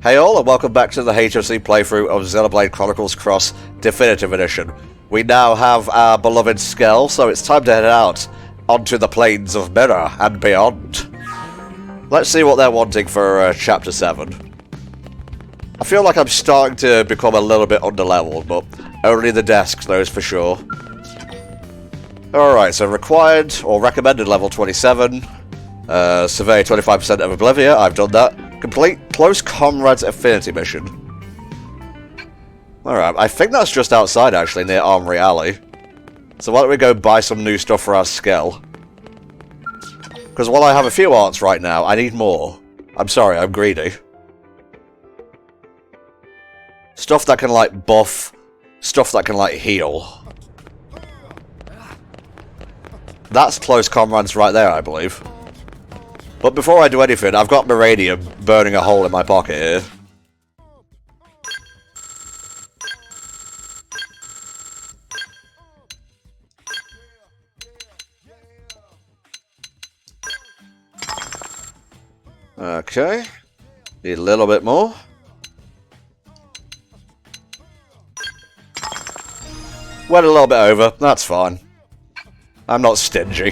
Hey all, and welcome back to the HFC playthrough of Xenoblade Chronicles Cross Definitive Edition. We now have our beloved Skell, so it's time to head out onto the plains of Mirror and beyond. Let's see what they're wanting for Chapter 7. I feel like I'm starting to become a little bit underleveled, but only the desk knows for sure. Alright, so required or recommended level 27. Survey 25% of Oblivia, I've done that. Complete Close Comrades Affinity mission. Alright, I think that's just outside actually, near Armory Alley. So why don't we go buy some new stuff for our Skell? Because while I have a few arts right now, I need more. I'm sorry, I'm greedy. Stuff that can like buff, stuff that can like heal. That's Close Comrades right there, I believe. But before I do anything, I've got Muranium burning a hole in my pocket here. Okay. Need a little bit more. Went a little bit over, that's fine. I'm not stingy.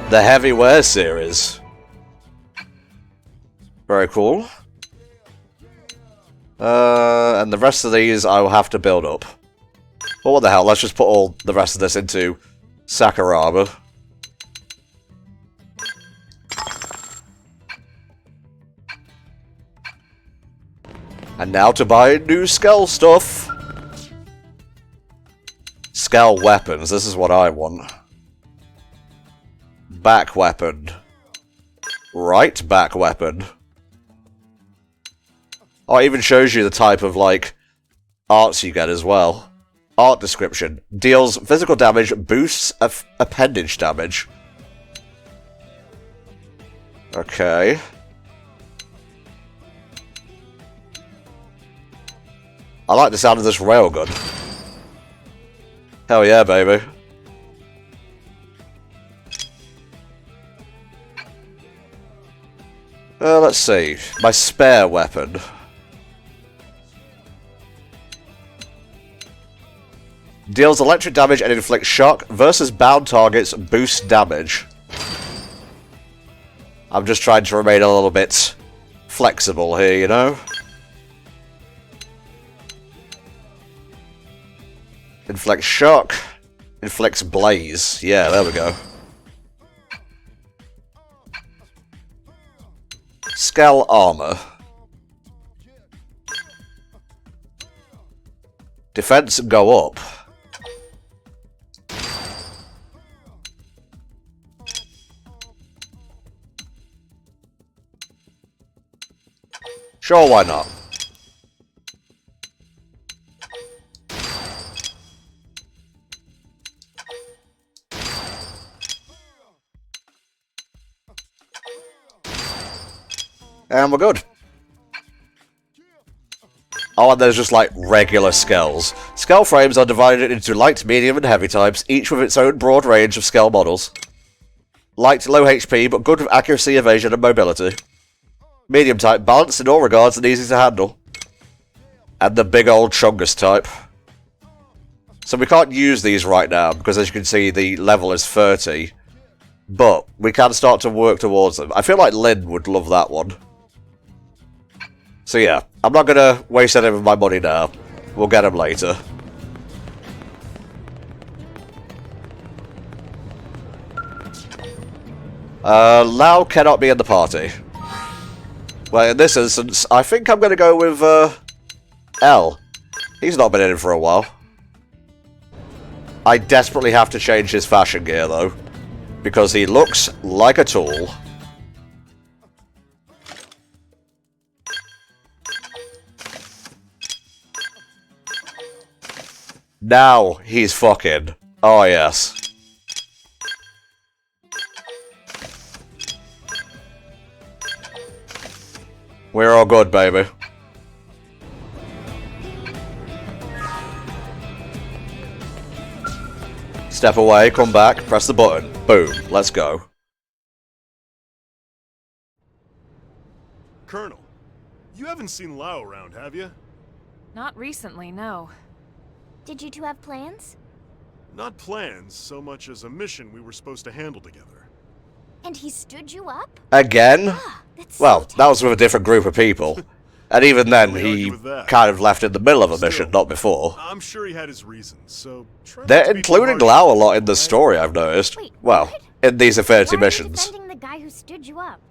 The Heavyware series. Very cool. And the rest of these I will have to build up. But what the hell, let's just put all the rest of this into Sakuraba. And now to buy new Skell stuff. Skell weapons, this is what I want. Back weapon. Right back weapon. Oh, it even shows you the type of, like, arts you get as well. Art description. Deals physical damage, boosts appendage damage. Okay. I like the sound of this railgun. Hell yeah, baby. Let's see. My spare weapon. Deals electric damage and inflicts shock versus bound targets, boost damage. I'm just trying to remain a little bit flexible here, you know? Inflicts shock, inflicts blaze. Yeah, there we go. Skell armor. Defense go up. Sure, why not? And we're good. Oh, and there's just like regular Skells. Skell frames are divided into light, medium, and heavy types, each with its own broad range of Skell models. Light, low HP, but good with accuracy, evasion, and mobility. Medium type, balanced in all regards and easy to handle. And the big old Chungus type. So we can't use these right now, because as you can see, the level is 30. But we can start to work towards them. I feel like Lynn would love that one. So yeah, I'm not going to waste any of my money now. We'll get them later. Lau cannot be in the party. Well, in this instance, I think I'm going to go with L. He's not been in it for a while. I desperately have to change his fashion gear, though. Because he looks like a tool. Now he's fucking. Oh, yes. We're all good, baby. Step away, come back, press the button. Boom, let's go. Colonel, You haven't seen Lao around, have you? Not recently, no. Did you two have plans? Not plans, so much as a mission we were supposed to handle together. And he stood you up? Again? Ah, that's Well, so that was with a different group of people. And even then, Can't he argue with that. kind of left in the middle of a Still, mission, not before. I'm sure he had his reasons, so try not They're to be too including hard Lao a on him, lot in the alright? story, I've noticed. Wait, Well, what? in these Affinity Why are you missions. defending the guy who stood you up?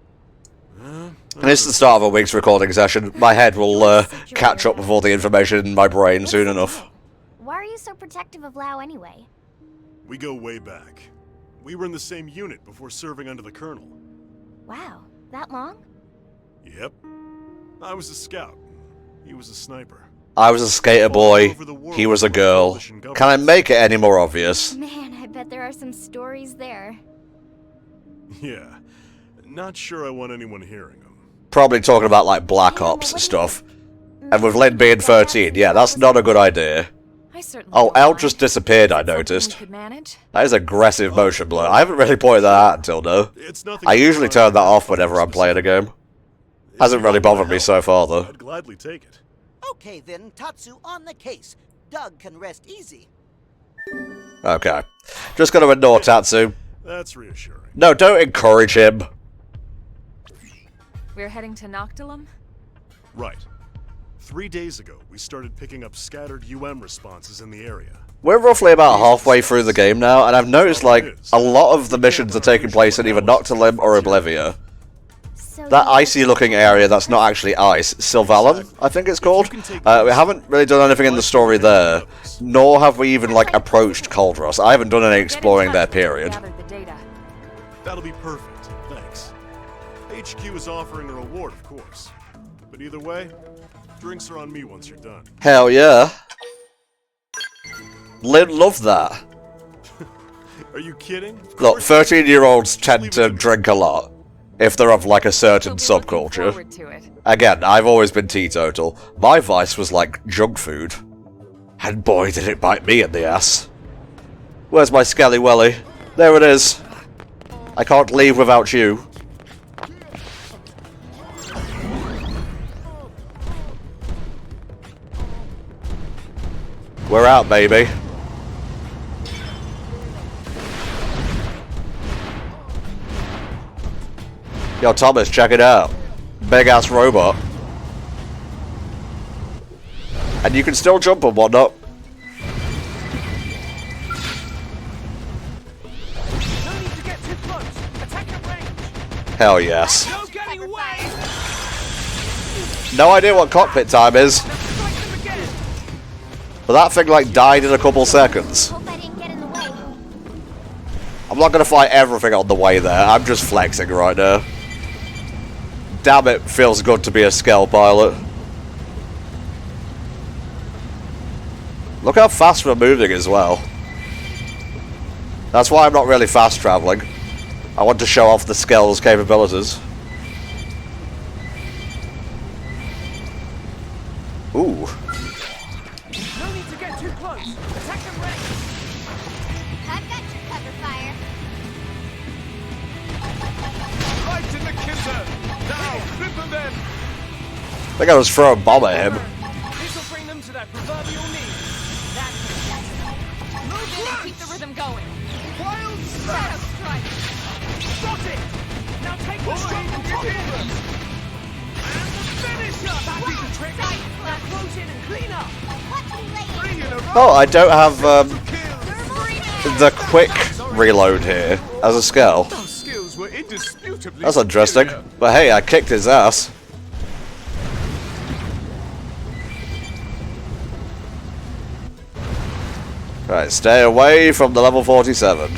And it's the start of a week's recording session. My head will catch up with all the information in my brain soon enough. Why are you so protective of Lao anyway? We go way back. We were in the same unit before serving under the colonel. Wow, that long? Yep. I was a scout. He was a sniper. I was a skater boy, he was a girl. Can I make it any more obvious? Man, I bet there are some stories there. Yeah. Not sure I want anyone hearing them. Probably talking about like Black Ops and stuff. And with Lynn being 13, yeah, that's not a good idea. I certainly Oh, don't Elle mind. just disappeared, I Something we noticed. could manage. That is aggressive motion blur. I haven't really pointed that out until now. It's nothing. I usually turn that off whenever I'm playing a game. Hasn't really bothered me so far, though. I'd gladly take it. Okay then, Tatsu on the case. Doug can rest easy. Okay. Just gonna ignore Tatsu. That's reassuring. No, don't encourage him. We're heading to Noctilum? Right. 3 days ago, we started picking up scattered responses in the area. We're roughly about halfway through the game now, and I've noticed, like, a lot of the missions are taking place in either Noctilum or Oblivia. So That icy-looking area that's not actually ice, Sylvalum, I think it's called. We haven't really done anything in the story there, nor have we even, like, approached Coldross. I haven't done any exploring there, period. Gathered the data. That'll be perfect, thanks. HQ is offering a reward, of course. But either way, drinks are on me once you're done. Hell yeah. Lynn loved that. Are you kidding? Of Look, course. 13-year-olds tend to drink a lot, if they're of, like, a certain We'll be looking subculture. forward to it. Again, I've always been teetotal. My vice was like junk food. And boy, did it bite me in the ass. Where's my Skelly Welly? There it is. I can't leave without you. We're out, baby. Yo, Thomas, check it out. Big ass robot. And you can still jump and whatnot. No need to get too close. Attack at range. Hell yes. No getting away. No idea what cockpit time is, Strike them again. but that thing like died in a couple seconds. hope I didn't get in the way. I'm not gonna fight everything on the way there, I'm just flexing right now. Damn, it feels good to be a Skell pilot. Look how fast we're moving as well. That's why I'm not really fast traveling. I want to show off the Skell's capabilities. Ooh. No need to get too close. Attack at range. I've got your cover fire. Right in the kisser. Now, cripple them. I think I was throwing a bomb at him. This will bring them to their proverbial knees. That's it. Move in and keep the rhythm going. Wild Shadow strike. strike. Got it. Now take the shot and top of them. And the finisher. That is the trick. Now close in and clean up. Three in a row. Oh, I don't have Kill. the quick reload here as a Skell. Those skills were indisputably That's interesting. superior. But hey, I kicked his ass. Right, stay away from the level 47.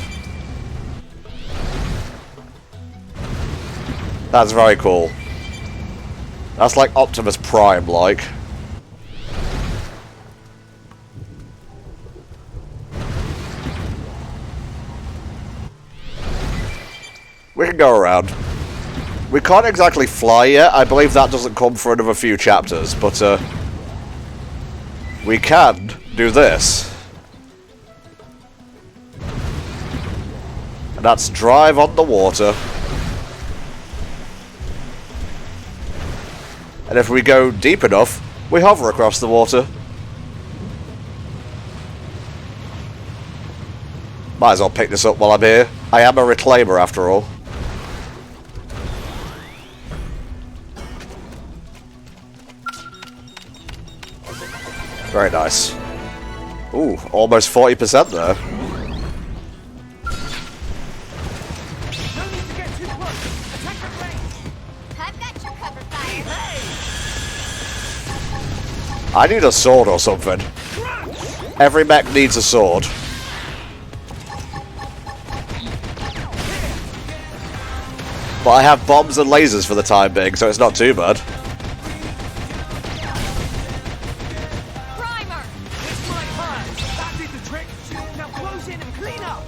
That's very cool. That's like Optimus Prime, like. We can go around. We can't exactly fly yet. I believe that doesn't come for another few chapters, but we can do this. And that's drive on the water. And if we go deep enough, we hover across the water. Might as well pick this up while I'm here. I am a reclaimer after all. Very nice. Ooh, almost 40% there. No need to get too close. Attack the range. I've got your cover fire. I need a sword or something. Every mech needs a sword. But I have bombs and lasers for the time being, so it's not too bad. Primer. It's my turn. That did the trick. Now close in and clean up.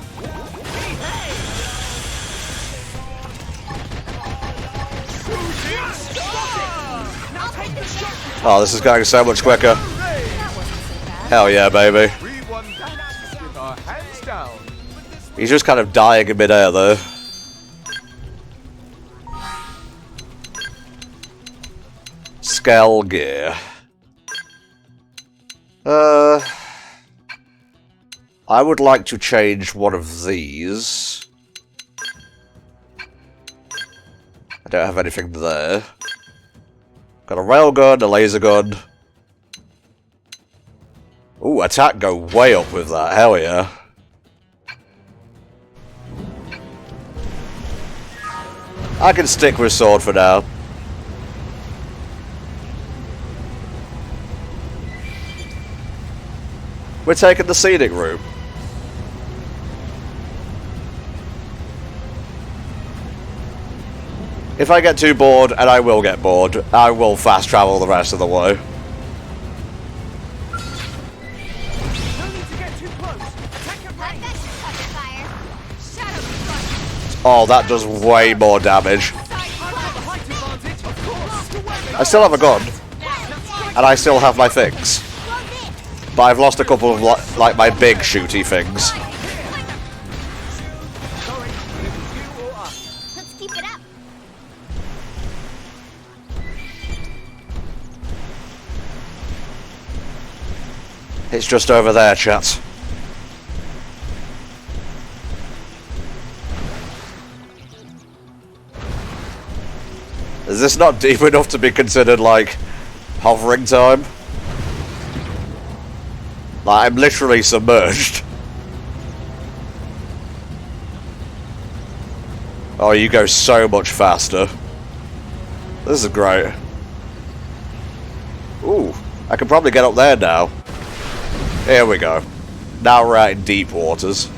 Hey. Shooting star. Now take the shot. Oh, this is going so much quicker. Hell yeah, baby. We won that with our hands down. He's just kind of dying in midair, though. Scale gear. I would like to change one of these. I don't have anything there. Got a railgun, a laser gun. Ooh, attack go way up with that, hell yeah. I can stick with sword for now. We're taking the scenic route. If I get too bored, and I will get bored, I will fast travel the rest of the way. No need to get too close. Attack your I've range. got your cover fire. Shadow strike. Oh, that does way more damage. I've got the height advantage. Of course. I still have a gun, and I still have my things. But I've lost a couple of, like, my big shooty things. Sorry, it was you or us. Let's keep it up. It's just over there, chat. Is this not deep enough to be considered, like, hovering time? Like, I'm literally submerged. Oh, you go so much faster. This is great. Ooh, I can probably get up there now. Here we go. Now we're out in deep waters.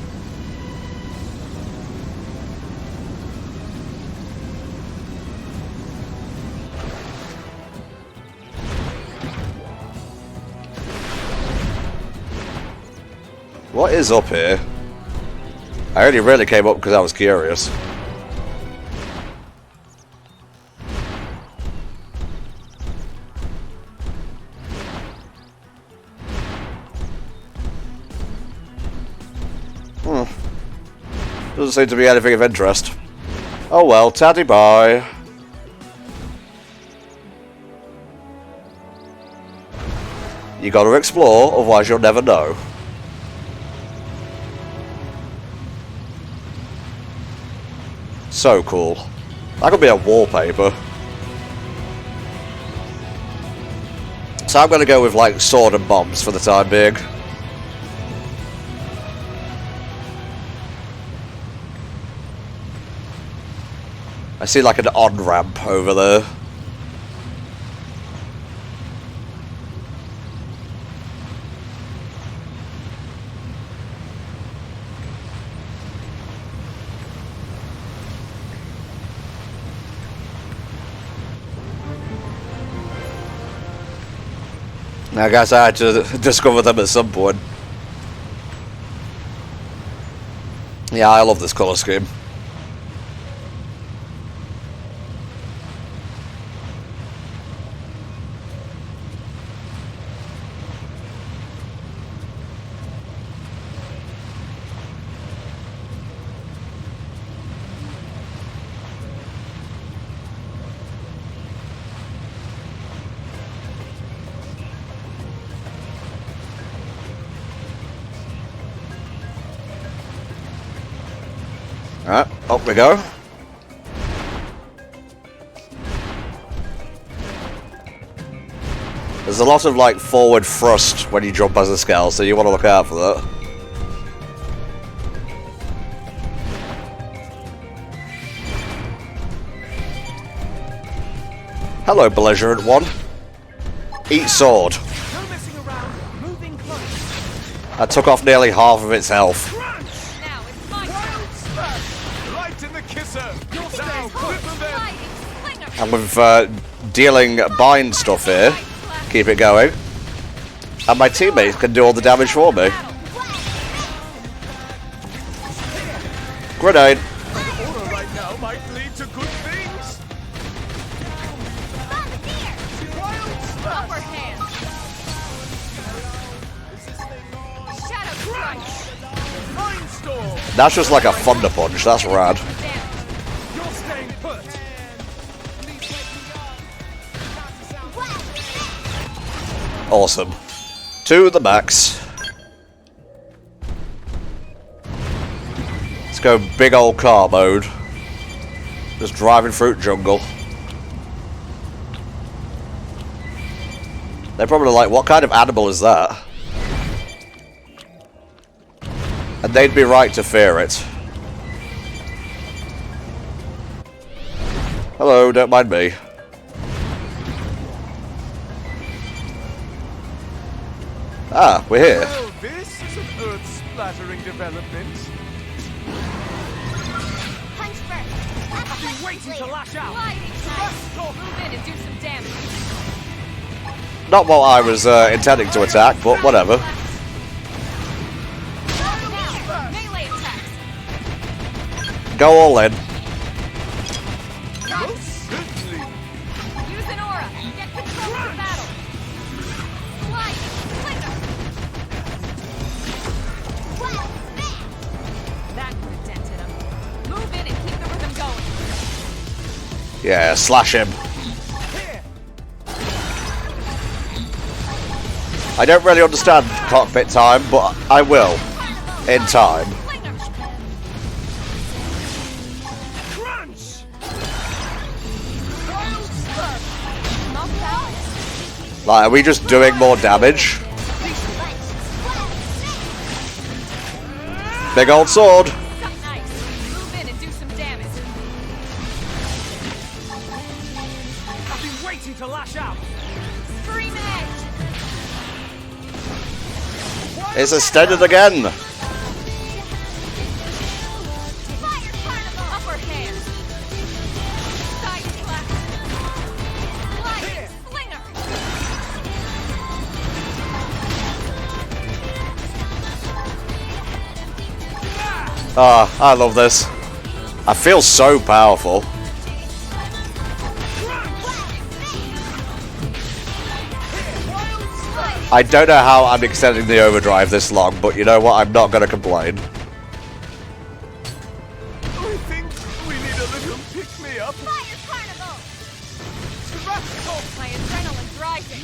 What is up here? I only really came up because I was curious. Doesn't seem to be anything of interest. Oh well, taddy bye. You gotta explore, otherwise you'll never know. So cool. That could be a wallpaper. So I'm gonna go with like sword and bombs for the time being. I see like an on-ramp over there. I guess I had to discover them at some point. Yeah, I love this colour scheme. Alright, up we go. There's a lot of like forward thrust when you jump as a Skell, so you want to look out for that. Hello, belligerent one. Eat sword. No messing around. Moving close. I took off nearly half of its health. Crunch! Now it's my Wild turn. smash! Right in the kisser. You're now flip them in. Sliding slinger. And with dealing bind stuff here, keep it going. And my teammates can do all the damage for me. Grenade. Order right now might lead to good things. Wild smash! Upper hand. Shadow strike. Mind storm! That's just like a thunder punch. That's rad. Damage. You're staying put. Awesome. To the max. Let's go big old car mode. Just driving through jungle. They're probably like, what kind of animal is that? And they'd be right to fear it. Hello, don't mind me. Ah, we're here. Well, this is an earth-splattering development. Punch first. I've been waiting to lash out. Sliding strike. Move in and do some damage. Not what I was intending to attack, but whatever. Now, melee attacks. Go all in. Most certainly. Use an aura. Get control of the battle. Sliding slinger. That would have dented him. Move in and keep the rhythm going. Yeah, slash him. Here. I don't really understand cockpit time, but I will. In time. Slinger. Crunch! Wild smash! Not balanced. Like, are we just doing more damage? Big old sword. Something nice. Move in and do some damage. I've been waiting to lash out. Scream edge. It's extended again. Upper hand. Side slash. Sliding slinger. Ah, I love this. I feel so powerful. I don't know how I'm extending the overdrive this long, but you know what? I'm not going to complain. I think we need a little pick-me-up. My adrenaline's rising.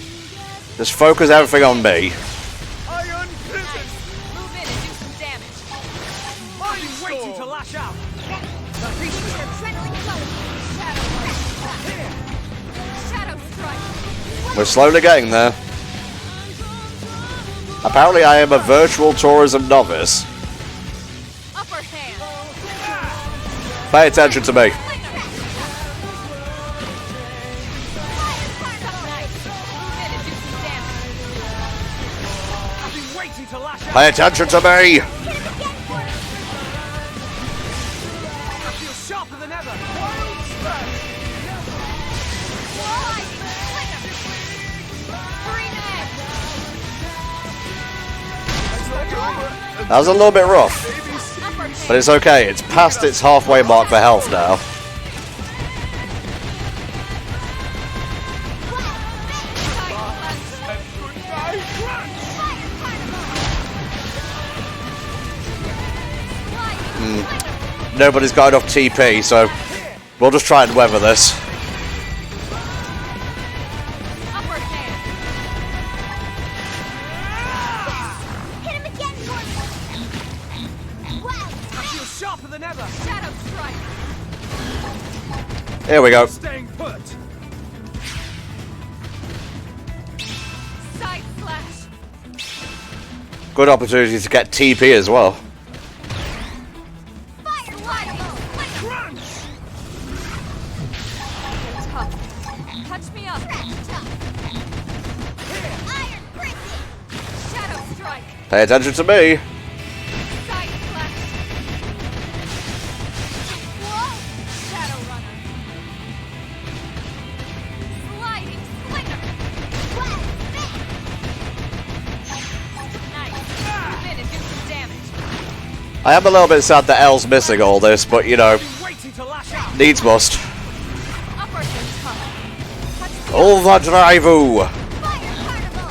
Just focus everything on me. Iron prison. Move in and do some damage. I've been waiting to lash out. Shadow strike. We're slowly getting there. Apparently I am a virtual tourism novice. Upper hand. Pay attention to me. Slinger. Something nice. Move in and do some damage. I've been waiting to lash out. Pay attention to me. I feel sharper than ever. Wild smash. That was a little bit rough, but it's okay. It's past its halfway mark for health now. Nobody's got enough TP, so we'll just try and weather this. I feel sharper than ever. Shadow strike. Here we go. Staying put. Side slash. Good opportunity to get TP as well. Fire lightning. Crunch. Tough. Touch me up. Iron prison. Shadow strike. Pay attention to me. Side slash. Whoa. Shadow runner. Sliding slinger. What? Nice. Move in and do some damage. I am a little bit sad that L's missing all this, but you know, Waiting to lash out. needs must. Upward and tough. Touch me up. Overdrive-oo! Fire carnival.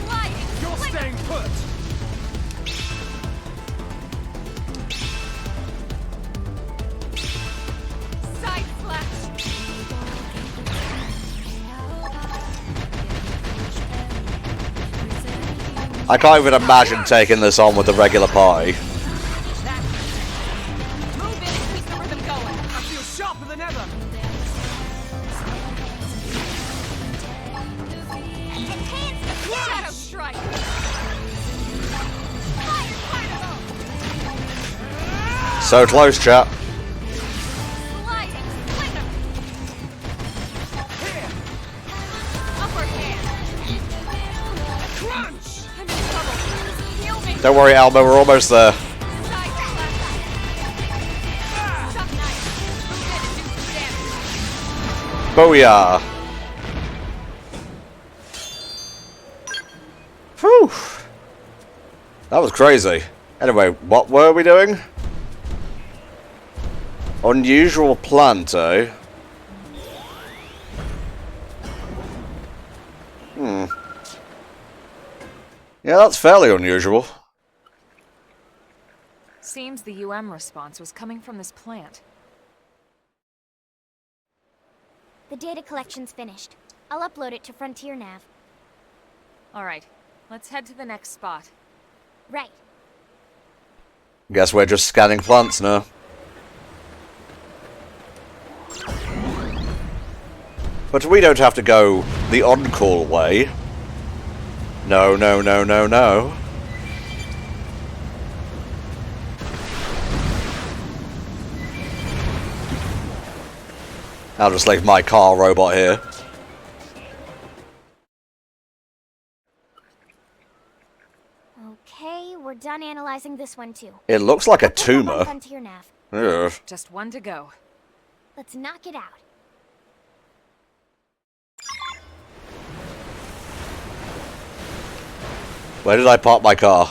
Sliding You're slinger. staying put. Side slash. I can't even imagine taking this on with the regular party. Move in and keep the rhythm going. I feel sharper than ever. Enhance the Shadow strike. fire carnival. So close, chat. Sliding slinger. Upward hand. Crunch. I'm in trouble. Heal me. Don't worry, Alma, we're almost there. Side slash. Chuck knife. Move in and do some damage. Booyah! Whew! That was crazy. Anyway, what were we doing? Unusual plant, eh? Yeah, that's fairly unusual. Seems the UM response was coming from this plant. The data collection's finished. I'll upload it to Frontier Nav. Alright, let's head to the next spot. Right. Guess we're just scanning plants now. But we don't have to go the uncool way. No, no, no, no, no. I'll just leave my car robot here. Okay, we're done analyzing this one too. It looks like a Put them on tumor. Frontier Nav. Ugh. Just one to go. Let's knock it out. Where did I park my car?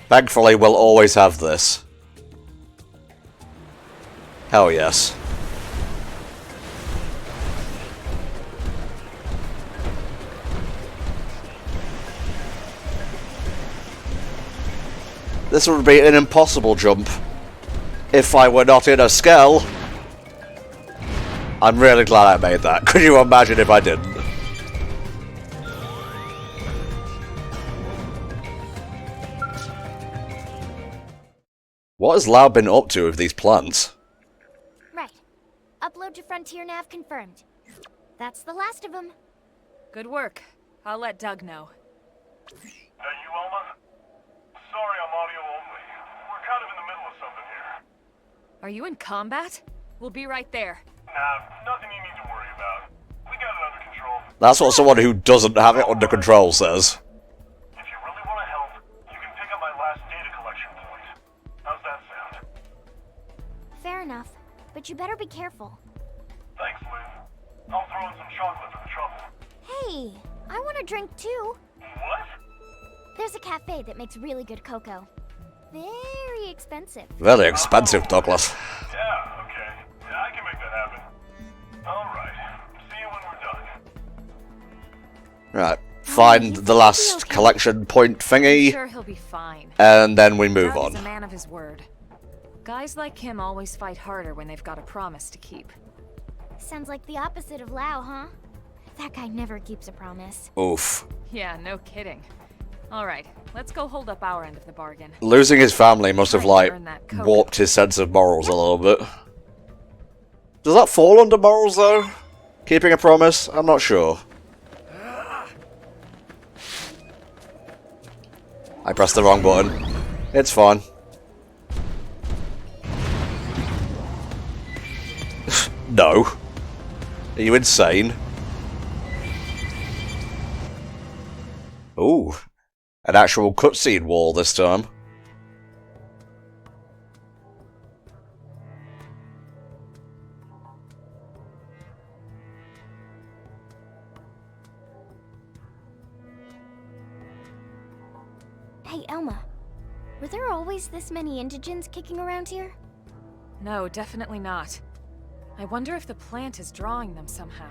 Thankfully, we'll always have this. Hell yes. This would be an impossible jump if I were not in a skell. I'm really glad I made that. Could you imagine if I didn't? What has Lau been up to with these plants? Right. Upload to Frontier Nav confirmed. That's the last of them. Good work. I'll let Doug know. That you, Alma? Sorry, I'm audio only. We're kind of in the middle of something here. Are you in combat? We'll be right there. Nah, nothing you need to worry about. We got it under control. That's what someone who doesn't have it under control says. If you really want to help, you can pick up my last data collection point. How's that sound? Fair enough. But you better be careful. Thanks, Liz. I'll throw in some chocolate for the trouble. Hey, I want a drink too. What? There's a cafe that makes really good cocoa. Very expensive. Very expensive, Douglas. Yeah, okay. Yeah, I can make that happen. Alright. See you when we're done. Right. Find the last collection point thingy, Sure, he'll be fine. and then we move Doug is a on. man of his word. Guys like him always fight harder when they've got a promise to keep. Sounds like the opposite of Lau, huh? That guy never keeps a promise. Oof. Yeah, no kidding. Alright, let's go hold up our end of the bargain. Losing his family must have, like, Earn that coke. warped his sense of morals a little bit. Does that fall under morals, though? Keeping a promise? I'm not sure. I pressed the wrong button. It's fine. No. Are you insane? Ooh. An actual cutscene wall this time. Hey, Elma. Were there always this many indigens kicking around here? No, definitely not. I wonder if the plant is drawing them somehow.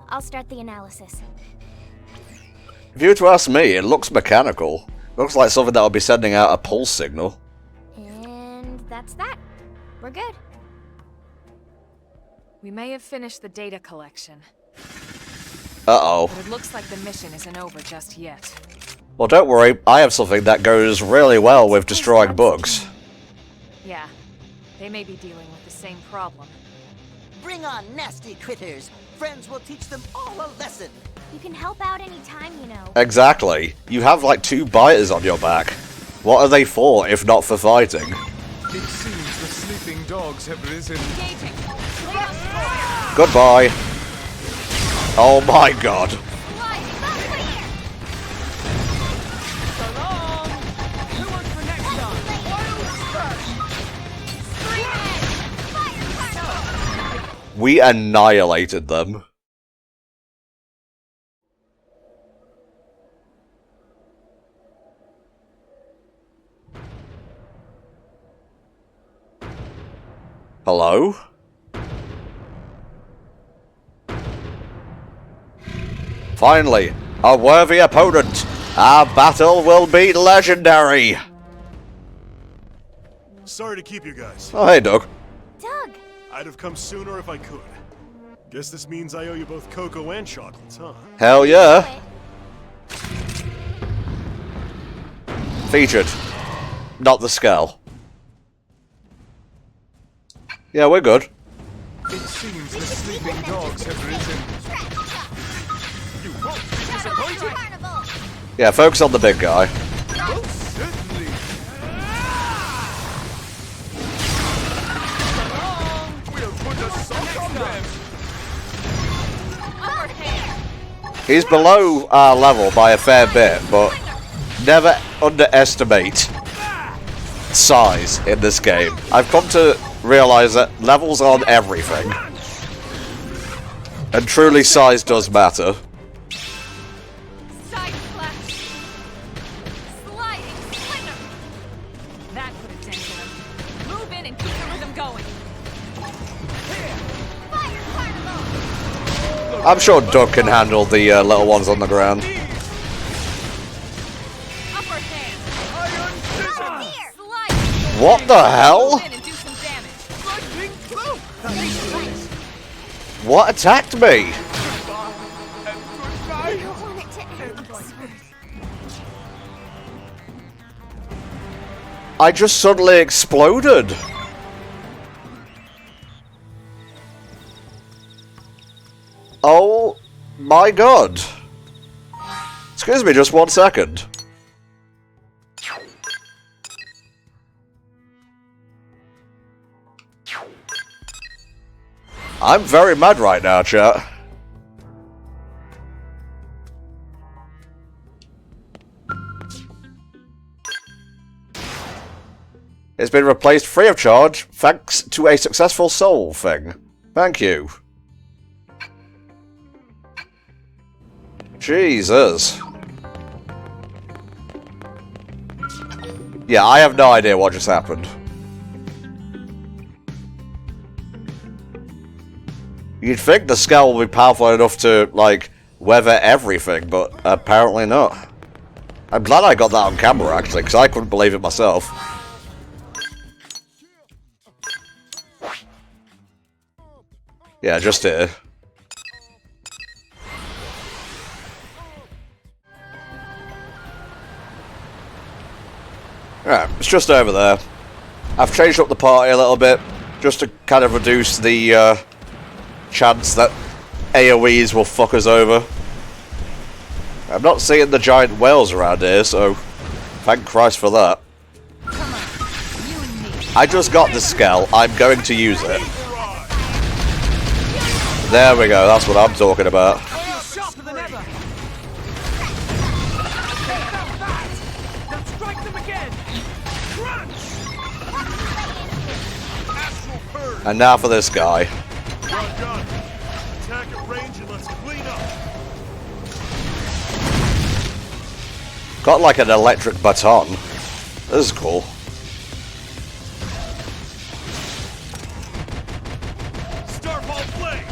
I'll start the analysis. If you were to ask me, it looks mechanical. Looks like something that would be sending out a pulse signal. And that's that. We're good. We may have finished the data collection, Uh-oh. but it looks like the mission isn't over just yet. Well, don't worry. I have something that goes really well with destroying bugs. Yeah, they may be dealing with the same problem. Bring on nasty critters. Friends will teach them all a lesson. You can help out anytime, you know. Exactly. You have like 2 biters on your back. What are they for, if not for fighting? It seems the sleeping dogs have risen. Engaging. Goodbye. Oh my god. So long! Who wants the next one? Wild smash! We annihilated them. Hello? Finally, a worthy opponent. Our battle will be legendary. Sorry to keep you guys. Oh, hey, Doug. Doug! I'd have come sooner if I could. Guess this means I owe you both cocoa and chocolates, huh? Hell yeah. Featured. Not the skull. Yeah, we're good. It seems the sleeping dogs have risen. You won't be disappointed! Yeah, focus on the big guy. Most certainly! We'll put a sock on them! Upward hand. He's below our level by a fair bit, but never underestimate size in this game. I've come to realise that levels aren't everything. And truly size does matter. Side flash. Sliding slinger. That put a dent in him. Move in and keep the rhythm going. Fire carnival. I'm sure Doug can handle the little ones on the ground. Upward hand. Slide. What the hell? Move in and do some damage. Lightning cloak! What attacked me? I don't want it to end. I just suddenly exploded. Oh my god. Excuse me just 1 second. I'm very mad right now, chat. It's been replaced free of charge thanks to a successful soul thing. Thank you. Jesus. Yeah, I have no idea what just happened. You'd think the skull would be powerful enough to, like, weather everything, but apparently not. I'm glad I got that on camera, actually, because I couldn't believe it myself. Yeah, just here. Alright, it's just over there. I've changed up the party a little bit, just to kind of reduce the chance that AoEs will fuck us over. I'm not seeing the giant whales around here, so thank Christ for that. I just got the Skell, I'm going to use it. There we go, that's what I'm talking about. Sharper than ever. Now strike them again. Crunch. Astral Purge! And now for this guy. Well done. Attack at range and let's clean up. Got like an electric baton. This is cool. Starfall Blade!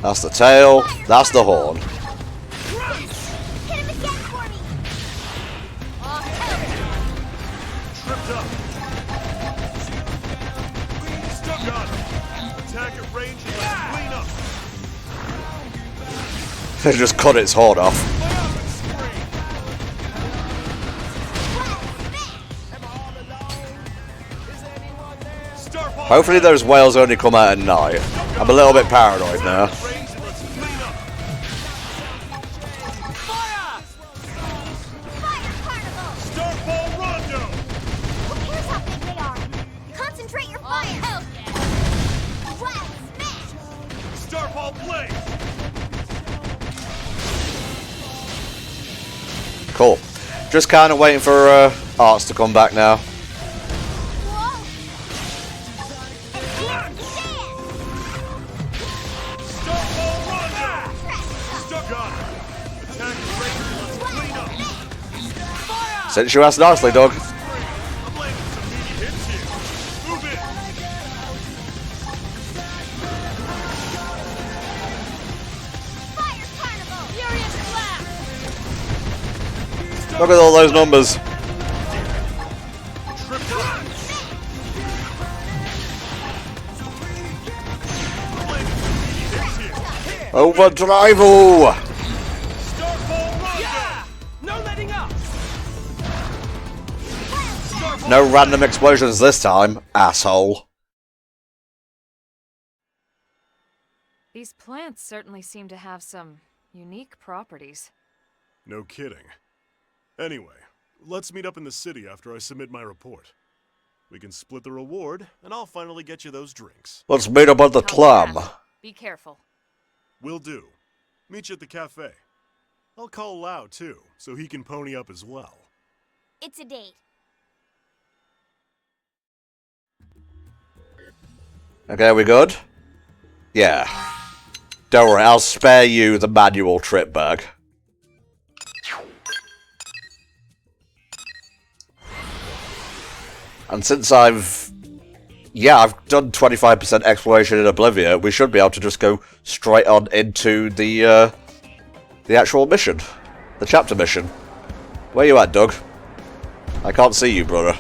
That's the tail, that's the horn. Hit him again for me! Tripped up. Stuck on him. Attack at range and let's clean up. They just cut its horn off. Starfall Hopefully those whales only come out at night. I'm a little bit paranoid now. range and let's clean up. Fire! Fire Carnival! Starfall Rondo! Who cares how big they are? Concentrate your fire! Wild smash! Starfall Blade! Cool. Just kind of waiting for Arts to come back now. Whoa! Starfall Rondo! Stuck on him. Attack at range and let's clean up. Since you asked nicely, dog. I'm landing some meaty hits here. Move in. Fire Carnival! Furious blast! Look at all those numbers. Tripped up. I'm landing some meaty hits here. Overdrive! Starfall Rondo! Yeah! No letting up. No random explosions this time, asshole. These plants certainly seem to have some unique properties. No kidding. Anyway, let's meet up in the city after I submit my report. We can split the reward, and I'll finally get you those drinks. Let's meet up at the club. Be careful. Will do. Meet you at the cafe. I'll call Lau, too, so he can pony up as well. It's a date. Okay, we good? Yeah. Don't worry, I'll spare you the manual trip back. And since I've done 25% exploration in Oblivia, we should be able to just go straight on into the actual mission. The chapter mission. Where you at, Doug? I can't see you, brother.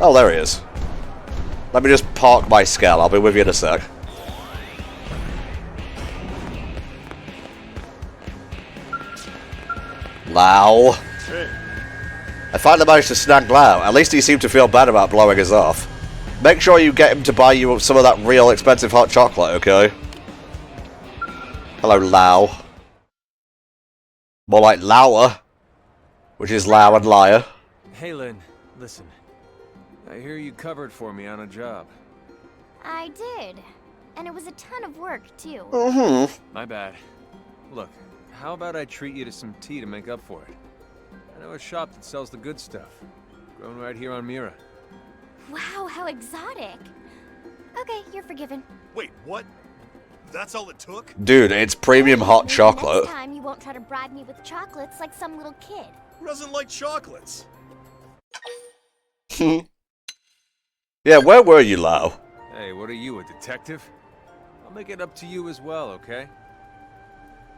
Oh, there he is. Let me just park my Skell, I'll be with you in a sec. Lau. Hey, I finally managed to snag Lau. At least he seemed to feel bad about blowing us off. Make sure you get him to buy you some of that real expensive hot chocolate, okay? Hello, Lau. More like Lauer, which is Lau and Liar. Hey, Lynn, listen. I hear you covered for me on a job. I did. And it was a ton of work, too. My bad. Look, how about I treat you to some tea to make up for it? I know a shop that sells the good stuff. Grown right here on Mira. Wow, how exotic. Okay, you're forgiven. wait, what? That's all it took? Dude, it's premium hot Maybe chocolate. Next time you won't try to bribe me with chocolates like some little kid. Who doesn't like chocolates? Yeah, where were you, Lau? Hey, what are you, a detective? I'll make it up to you as well, okay?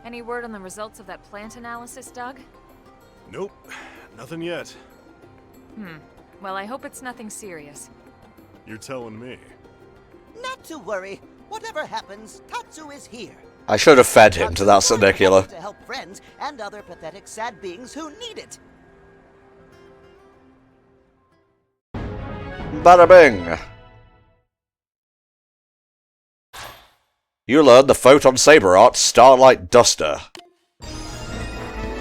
Any word on the results of that plant analysis, Doug? Nope, nothing yet. Well, I hope it's nothing serious. You're telling me. Not to worry. Whatever happens, Tatsu is here. I should have fed him to that Sunicular. To help friends and other pathetic sad beings who need it. Bada bing! You learn the Photon Saber Art Starlight Duster.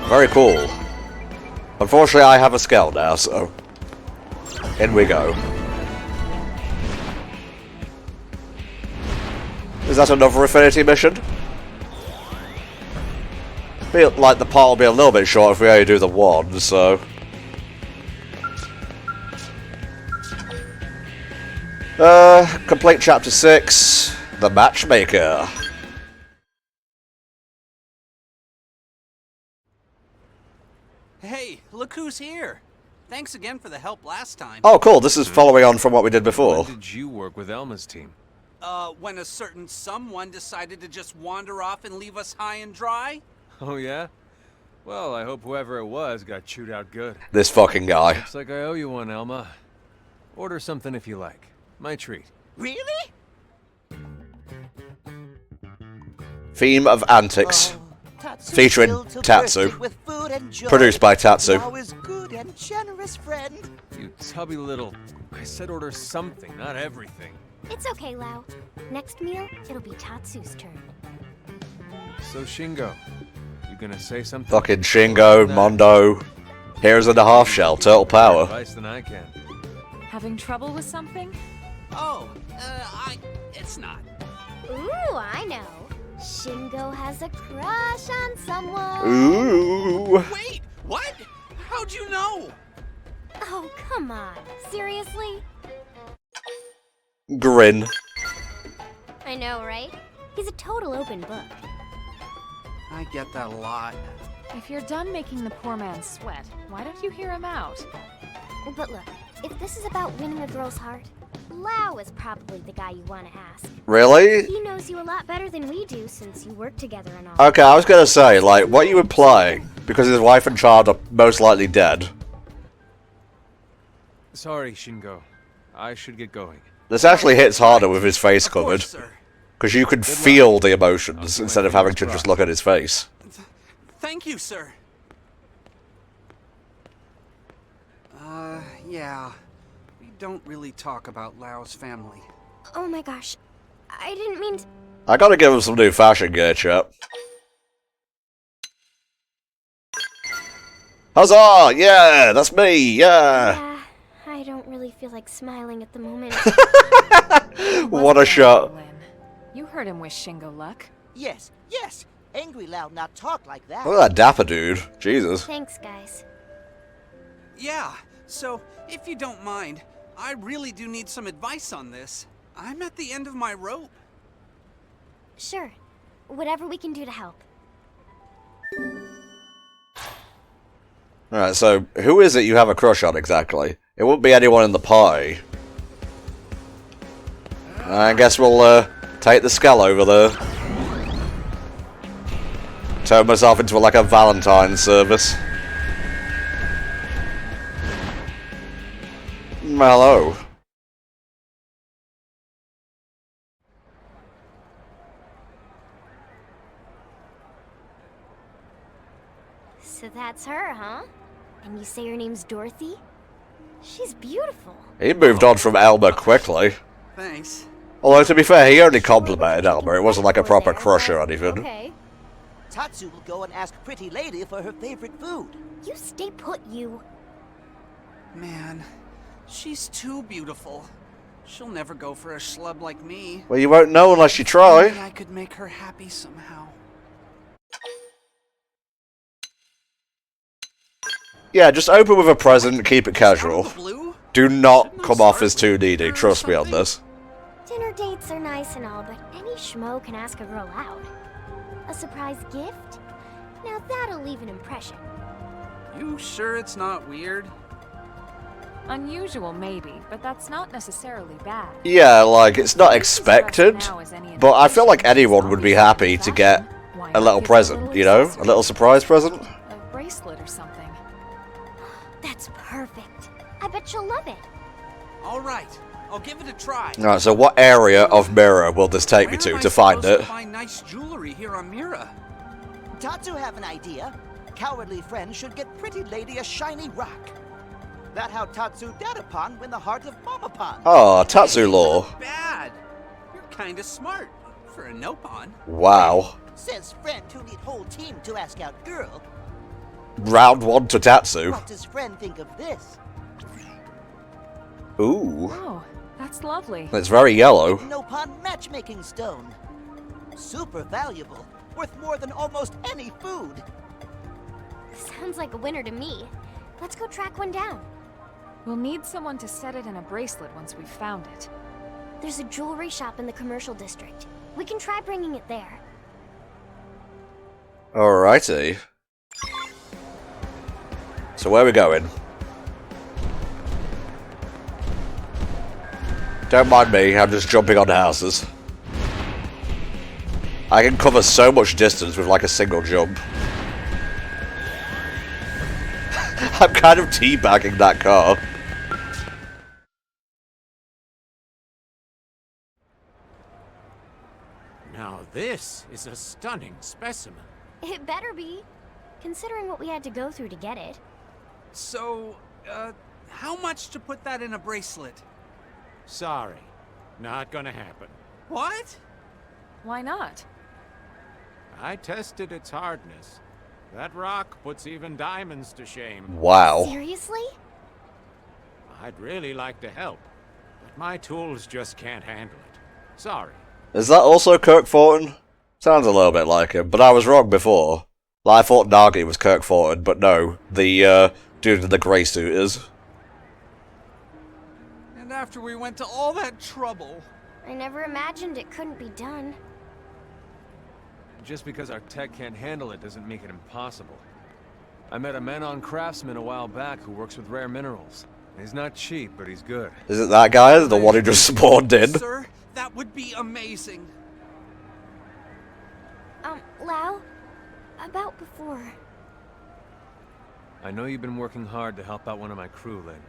Very cool. Unfortunately, I have a Skell now, so... in we go. Is that another Affinity mission? Feel like the part will be a little bit short if we only do the one, so... complete Chapter 6, The Matchmaker. Hey, look who's here. Thanks again for the help last time. Oh cool, this is following on from what we did before. When did you work with Elma's team? When a certain someone decided to just wander off and leave us high and dry? Oh yeah? Well, I hope whoever it was got chewed out good. This fucking guy. Looks like I owe you one, Elma. Order something if you like. My treat. Really? Theme of Antics. Tatsu Featuring filled to Tatsu. bursting with food and joy. Produced by Tatsu. Now is good and generous friend. You tubby little... I said order something, not everything. It's okay, Lau. Next meal, it'll be Tatsu's turn. So, Shingo, you gonna say something? Fucking Shingo, Mondo. Here's in the half shell, turtle More power. advice than I can. Having trouble with something? Oh, it's not. Ooh, I know. Shingo has a crush on someone. Ooh. Wait, what? How'd you know? Oh, come on. Seriously? Grin. I know, right? He's a total open book. I get that a lot. If you're done making the poor man sweat, why don't you hear him out? But look, if this is about winning a girl's heart, Lau is probably the guy you want to ask. Really? He knows you a lot better than we do since you work together and all. Okay, I was gonna say, like, what are you implying? Because his wife and child are most likely dead. Sorry, Shingo. I should get going. This actually hits harder with his face Of course, covered. sir. Because you can feel the emotions instead of having to just look at his face. Thank you, sir. Yeah. We don't really talk about Lau's family. Oh my gosh. I didn't mean to... I gotta give him some new fashion gear, chap. Huzzah! Yeah, that's me, yeah! Yeah, I don't really feel like smiling at the moment. What a shot. Lin. You heard him wish Shingo luck. Yes, yes. Angry Lau not talk like that. Look at that dapper dude. Jesus. Thanks, guys. Yeah, so if you don't mind, I really do need some advice on this. I'm at the end of my rope. Sure. Whatever we can do to help. Alright, so who is it you have a crush on exactly? It wouldn't be anyone in the party. I guess we'll take the skull over there. Turn myself into like a Valentine's service. Hello. So that's her, huh? And you say her name's Dorothy? She's beautiful. He moved on from Elma quickly. Thanks. Although, to be fair, he only complimented Elma. It wasn't like a proper crush or anything. Okay. Tatsu will go and ask Pretty Lady for her favorite food. You stay put, you. Man, she's too beautiful. She'll never go for a schlub like me. Well, you won't know unless you try. Maybe I could make her happy somehow. Yeah, just open with a present, keep it Out of casual. the blue? Do not Shouldn't I come off start as too with needy, her or trust me on something? this. Dinner dates are nice and all, but any schmo can ask a girl out. A surprise gift? Now that'll leave an impression. You sure it's not weird? Unusual, maybe, but that's not necessarily bad. Yeah, like, it's not If this dress expected, now is any but I feel like indication, anyone it's would be obviously happy to get fashion. Why a not little give present, you know? A accessory? little surprise present. A bracelet or something. That's perfect. I bet she'll love it. All right, I'll give it a try. Alright, so what area of Mira will this take me Where am to I find supposed it? to find nice jewelry here on Mira? Tatsu have an idea. Cowardly friends should get pretty lady a shiny rock. That how Tatsu Dadapon win the heart of Mamapon. Oh, Tatsu lore. Not bad. You're kinda smart for a Nopon. Wow. Says friend who need whole team to ask out girl. Round 1 to Tatsu. What does friend think of this? Ooh. Oh, that's lovely. It's very yellow. Nopon matchmaking stone. Super valuable. Worth more than almost any food. Sounds like a winner to me. Let's go track one down. We'll need someone to set it in a bracelet once we've found it. There's a jewelry shop in the commercial district. We can try bringing it there. Alrighty. So where are we going? Don't mind me, I'm just jumping on houses. I can cover so much distance with like a single jump. I'm kind of teabagging that car. Now this is a stunning specimen. It better be, considering what we had to go through to get it. So, how much to put that in a bracelet? Sorry, not gonna happen. What? Why not? I tested its hardness. That rock puts even diamonds to shame. Wow. Seriously? I'd really like to help, but my tools just can't handle it. Sorry. Is that also Kirk Thornton? Sounds a little bit like him, but I was wrong before. I thought Nagi was Kirk Thornton, but no, the dude in the grey suit is. And after we went to all that trouble. I never imagined it couldn't be done. Just because our tech can't handle it doesn't make it impossible. I met a man-on craftsman a while back who works with rare minerals. He's not cheap, but he's good. Is it that guy? The one who just spawned in? Sir, that would be amazing. Lau? About before. I know you've been working hard to help out one of my crew, Lynn.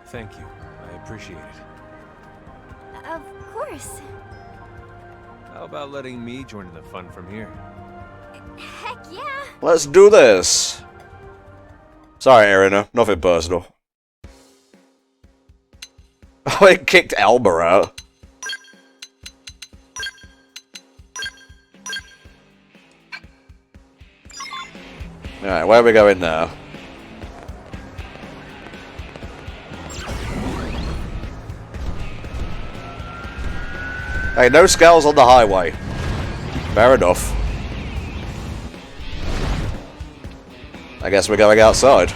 Thank you. I appreciate it. Of course. How about letting me join in the fun from here? Heck yeah. Let's do this. Sorry, Irina. Nothing personal. Oh, it kicked Elba out. Alright, where are we going now? Hey, no skulls on the highway. Fair enough. I guess we're going outside.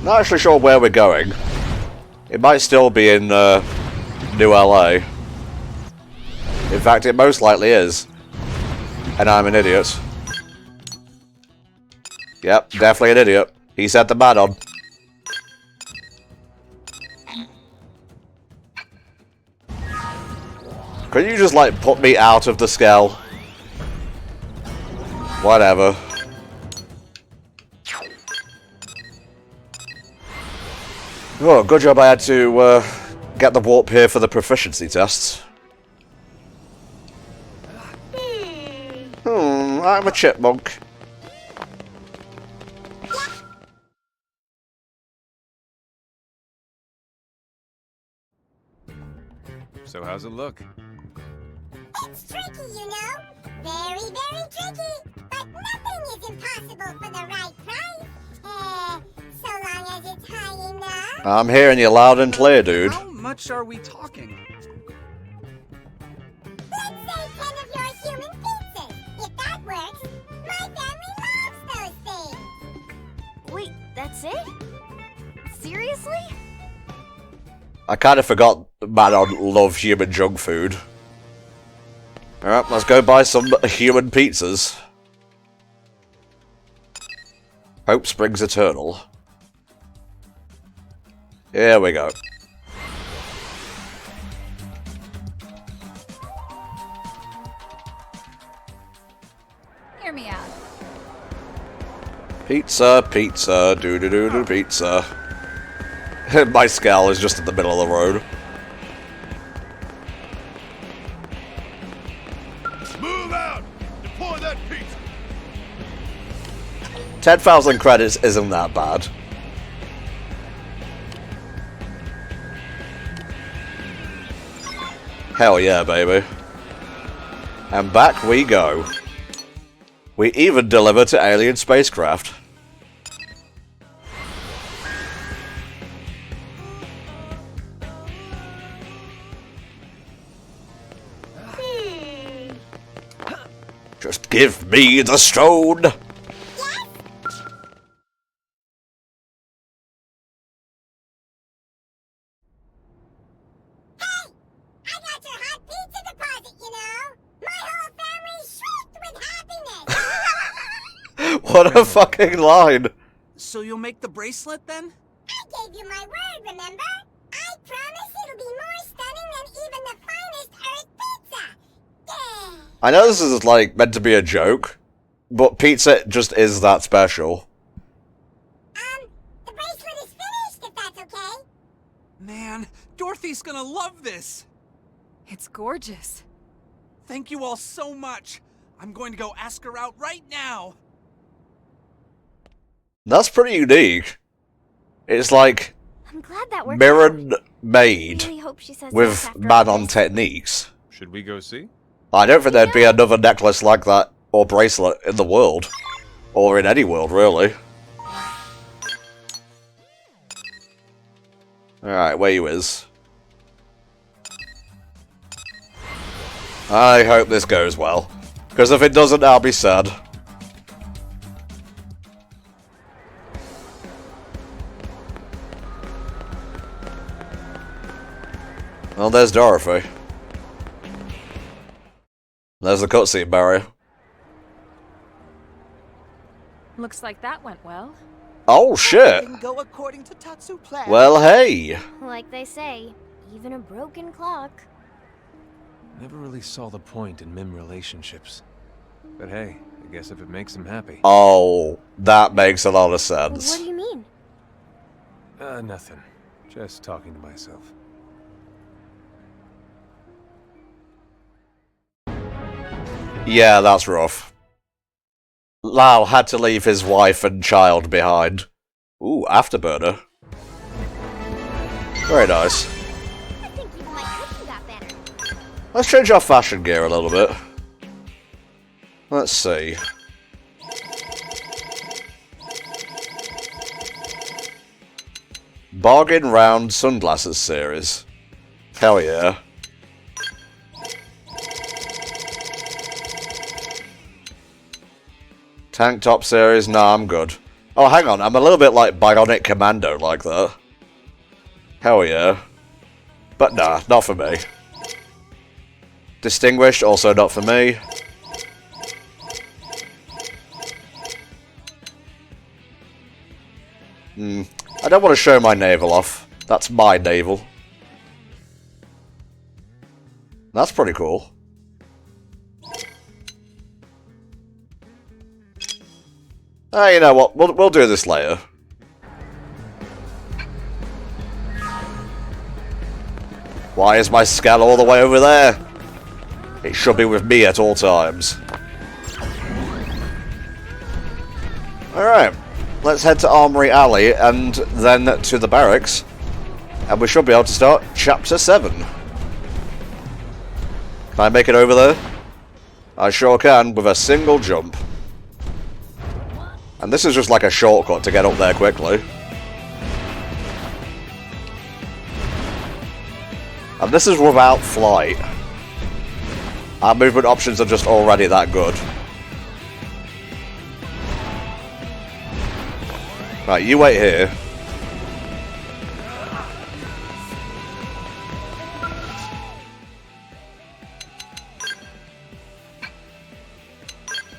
Not actually sure where we're going. It might still be in New LA. In fact, it most likely is. And I'm an idiot. Yep, definitely an idiot. He sent the man on. Could you just, like, put me out of the scale? Whatever. Oh, good job I had to get the warp here for the proficiency tests. I'm a chipmunk. So how's it look? It's tricky, you know. Very, very tricky. But nothing is impossible for the right price. So long as it's high enough. I'm hearing you loud and clear, dude. How much are we talking? Let's say 10 of your human pizzas. If that works, my family loves those things. Wait, that's it? Seriously? I kind of forgot Manon loves human junk food. Alright, let's go buy some human pizzas. Hope springs eternal. Here we go. Hear me out. Pizza, pizza, doo-doo-doo-doo, pizza. My skull is just in the middle of the road. Move out! Deploy that pizza! 10,000 credits isn't that bad. Hell yeah, baby. And back we go. We even deliver to alien spacecraft. Just give me the stone! What a fucking line! So you'll make the bracelet then? I gave you my word, remember? I promise it'll be more stunning than even the finest Earth pizza! Yeah. I know this is, like, meant to be a joke, but pizza just is that special. The bracelet is finished, if that's okay. Man, Dorothy's gonna love this! It's gorgeous. Thank you all so much. I'm going to go ask her out right now. That's pretty unique. It's like I'm glad that worked mirrored out. made Really hope she says yes with after all man-on this. techniques. Should we go see? I don't think there'd be another necklace like that or bracelet in the world. Or in any world, really. Alright, where you is? I hope this goes well. Because if it doesn't, I'll be sad. Well, there's Dorothy. There's the cutscene barrier. Looks like that went well. Oh shit! Didn't go according to Tatsu plan. Well, hey! Like they say, even a broken clock. Never really saw the point in Mim relationships. But hey, I guess if it makes him happy. Oh, that makes a lot of sense. What do you mean? Nothing. Just talking to myself. Yeah, that's rough. Lau had to leave his wife and child behind. Ooh, Afterburner. Very nice. I think even my cookie got better. Let's change our fashion gear a little bit. Let's see. Bargain Round Sunglasses series. Hell yeah. Tank top series? Nah, I'm good. Oh, hang on, I'm a little bit like Bionic Commando like that. Hell yeah. But nah, not for me. Distinguished? Also not for me. I don't want to show my navel off. That's my navel. That's pretty cool. You know what? We'll do this later. Why is my skull all the way over there? It should be with me at all times. Alright. Let's head to Armory Alley and then to the barracks. And we should be able to start Chapter 7. Can I make it over there? I sure can, with a single jump. And this is just like a shortcut to get up there quickly. And this is without flight. Our movement options are just already that good. Right, you wait here.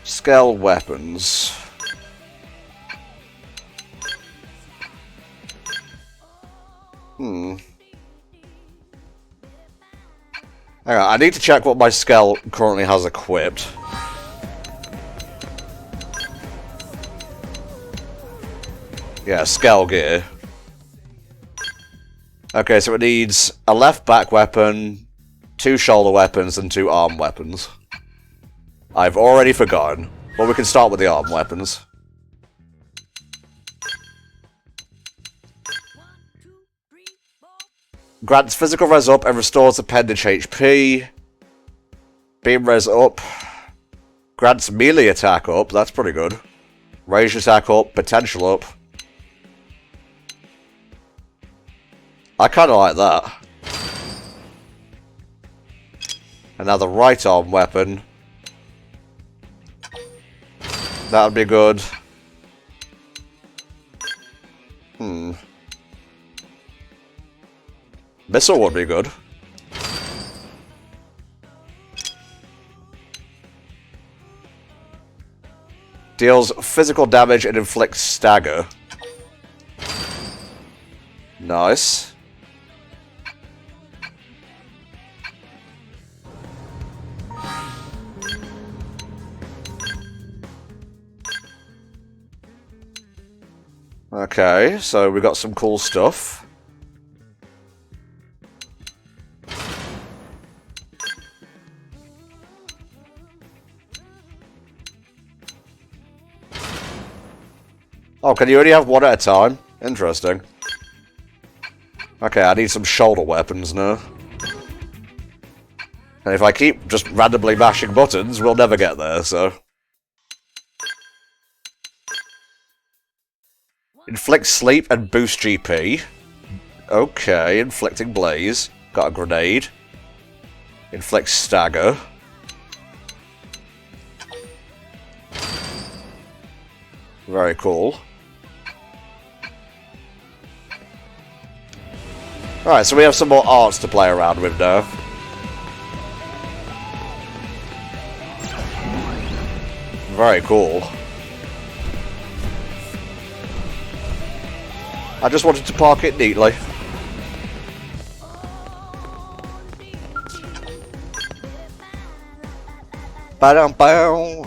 Scale weapons. Hang on, I need to check what my Skell currently has equipped. Yeah, Skell gear. Okay, so it needs a left back weapon, 2 shoulder weapons, and 2 arm weapons. I've already forgotten. Well, we can start with the arm weapons. Grants physical res up and restores appendage HP. Beam res up. Grants melee attack up, that's pretty good. Range attack up, potential up. I kinda like that. And now the right arm weapon. That would be good. Missile would be good. Deals physical damage and inflicts stagger. Nice. Okay, so we got some cool stuff. Oh, can you only have one at a time? Interesting. Okay, I need some shoulder weapons now. And if I keep just randomly mashing buttons, we'll never get there, so... Inflict sleep and boost GP. Okay, inflicting blaze. Got a grenade. Inflict stagger. Very cool. Alright, so we have some more arts to play around with now. Very cool. I just wanted to park it neatly. Ba-dum-bow.